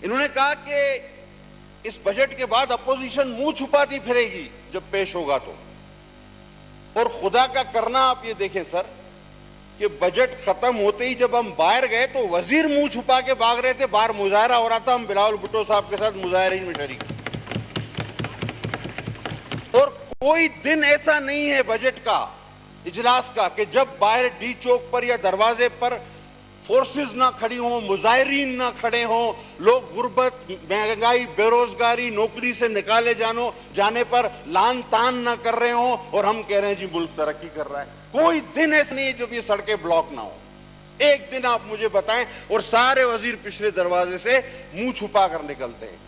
इन्होंने कहा कि इस बजट के बाद अपोजिशन मुंह छुपाती फिरेगी जब पेश होगा तो। और खुदा का करना आप ये देखें सर कि बजट खत्म होते ही जब हम बाहर गए तो वजीर मुंह छुपा के भाग रहे थे, बाहर मुजाहरा हो रहा था, हम बिलावल भुट्टो साहब के साथ मुजाहरे में शरीक। और कोई दिन ऐसा नहीं है बजट का, इजलास का, कि जब बाहर डी चौक पर या दरवाजे पर फोर्सेस ना खड़ी हों, मुजाहिरीन ना खड़े हों, लोग गुर्बत, महंगाई, बेरोजगारी, नौकरी से निकाले जाने पर लान तान ना कर रहे हों और हम कह रहे हैं जी मुल्क तरक्की कर रहा है। कोई दिन ऐसा नहीं है जब ये सड़कें ब्लॉक ना हो। एक दिन आप मुझे बताएं और सारे वजीर पिछले दरवाजे से मुंह छुपा कर निकलते हैं।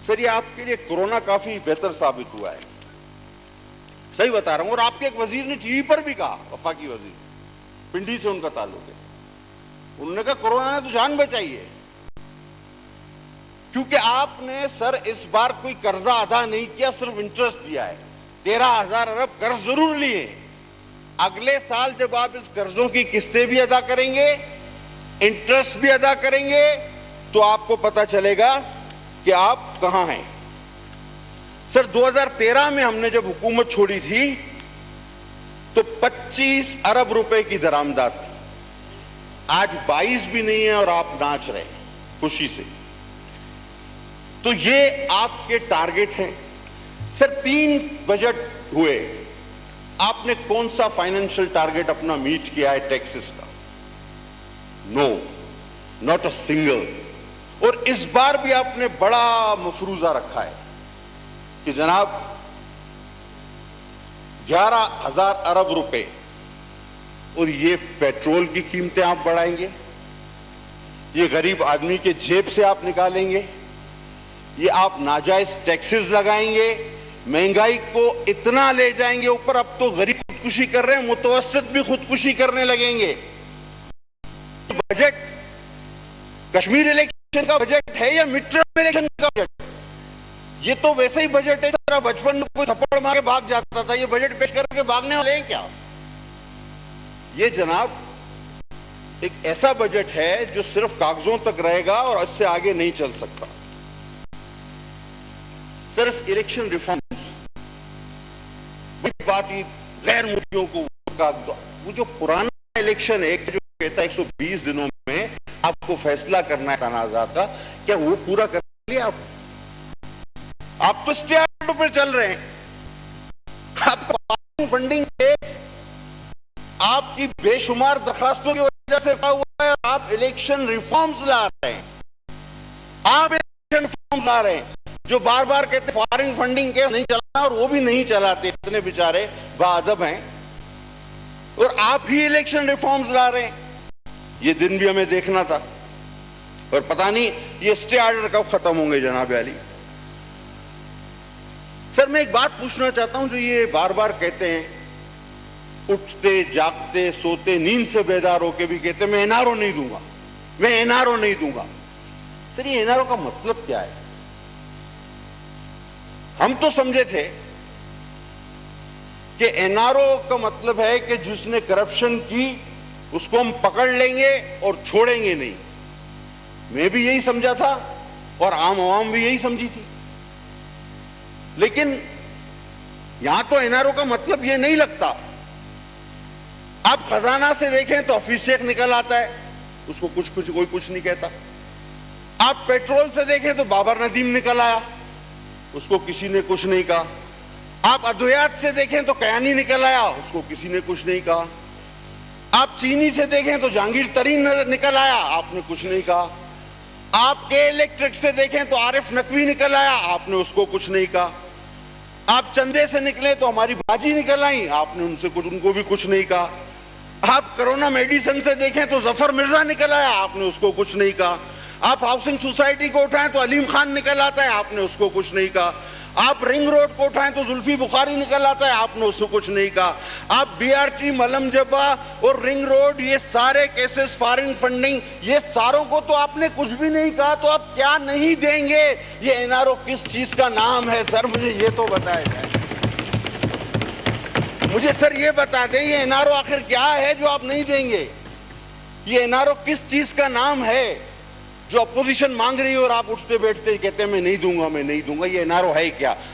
सर ये आपके लिए कोरोना काफी बेहतर साबित हुआ है, सही बता रहा हूं। और आपके एक वजीर ने टीवी पर भी कहा, वफाकी वजीर, पिंडी से उनका ताल्लुक है, उन्होंने कहा कोरोना ने तो जान बचाई है। क्योंकि आपने सर इस बार कोई कर्जा अदा नहीं किया, सिर्फ इंटरेस्ट दिया है। 13,000 अरब कर्ज जरूर लिए। अगले साल जब आप इस कर्जों की किस्तें भी अदा करेंगे, इंटरेस्ट भी अदा करेंगे, तो आपको पता चलेगा कि आप कहां हैं। सर 2013 में हमने जब हुकूमत छोड़ी थी तो 25 अरब रुपए की दरामदाद थी। आज 22 भी नहीं है और आप नाच रहे हैं खुशी से। तो ये आपके टारगेट हैं। सर 3 बजट हुए, आपने कौन सा फाइनेंशियल टारगेट अपना मीट किया है टैक्सेस का? No, not a single. और इस बार भी आपने बड़ा मफरूजा रखा है कि जनाब 11,000 अरब रुपए और ये पेट्रोल की कीमतें आप बढ़ाएंगे, ये गरीब आदमी के जेब से आप निकालेंगे, ये आप नाजायज टैक्सेस लगाएंगे, महंगाई को इतना ले जाएंगे ऊपर। अब तो गरीब खुदकुशी कर रहे हैं, मुतवस्सित भी खुदकुशी करने लगेंगे। बजट कश्मीर इलेक्शन का बजट है या मिड टर्म इलेक्शन का बजट? ये तो वैसे ही बजट है सर, बचपन में कोई थप्पड़ मार के भाग जाता था, ये बजट पेश करके भागने वाले हैं क्या? ये जनाब एक ऐसा बजट है जो सिर्फ कागजों तक रहेगा और इससे आगे नहीं चल सकता। सर इस इलेक्शन रिफॉर्म्स बात ही गैर मुल्कियों को वो जो पुराना इलेक्शन एक्ट जो कहता है 120 दिनों में आपको फैसला करना है तनाज़ात का, क्या वो पूरा कर लिया आप तो स्टे ऑर्डर पर चल रहे हैं। आप फंडिंग केस आपकी बेशुमार दरखास्तों की वजह से हुआ है, आप इलेक्शन रिफॉर्म्स ला रहे हैं। आप इलेक्शन रिफॉर्म्स ला रहे हैं जो बार बार कहते फॉरेन फंडिंग केस नहीं चलाना, और वो भी नहीं चलाते, इतने बेचारे बाअदब हैं, और आप ही इलेक्शन रिफॉर्म्स ला रहे हैं। ये दिन भी हमें देखना था, और पता नहीं ये स्टे ऑर्डर कब खत्म होंगे जनाब अली। सर मैं एक बात पूछना चाहता हूं, जो ये बार बार कहते हैं, उठते जागते सोते नींद से बेदार होके भी कहते मैं एनआरओ नहीं दूंगा, मैं एनआरओ नहीं दूंगा। सर ये एनआरओ का मतलब क्या है? हम तो समझे थे कि एनआरओ का मतलब है कि जिसने करप्शन की उसको हम पकड़ लेंगे और छोड़ेंगे नहीं। मैं भी यही समझा था और आम आवाम भी यही समझी थी। लेकिन यहां तो एनआरओ का मतलब यह नहीं लगता। आप खजाना से देखें तो हफीज शेख निकल आता है, उसको कोई कुछ नहीं कहता। आप पेट्रोल से देखें तो बाबर नदीम निकल आया, उसको किसी ने कुछ नहीं कहा। आप अद्वैयात से देखें तो कयानी निकल आया, उसको किसी ने कुछ नहीं कहा। आप चीनी से देखें तो जहांगीर तरीन निकल आया, आपने कुछ नहीं कहा। आप के इलेक्ट्रिक से देखें तो आरिफ नकवी निकल आया, आपने उसको कुछ नहीं कहा। आप चंदे से निकले तो हमारी बाजी निकल आई, आपने उनको भी कुछ नहीं कहा। आप कोरोना मेडिसिन से देखें तो जफर मिर्जा निकल आया, आपने उसको कुछ नहीं कहा। आप हाउसिंग सोसाइटी को उठाएं तो अलीम खान निकल आता है, आपने उसको कुछ नहीं कहा। आप रिंग रोड को उठाएं तो जुल्फी बुखारी निकल आता है, आपने उसको कुछ नहीं कहा। आप बीआरटी, मलम जब्बा और रिंग रोड, ये सारे केसेस, फॉरेन फंडिंग, ये सारों को तो आपने कुछ भी नहीं कहा। तो आप क्या नहीं देंगे? ये एनआरओ किस चीज का नाम है सर, मुझे ये तो बताया जाए। मुझे सर ये बता दें, ये एनआरओ आखिर क्या है जो आप नहीं देंगे? ये एनआरओ किस चीज का नाम है? जो अपोजिशन मांग रही है और आप उठते बैठते कहते हैं मैं नहीं दूंगा, मैं नहीं दूंगा, ये एनआरओ है क्या?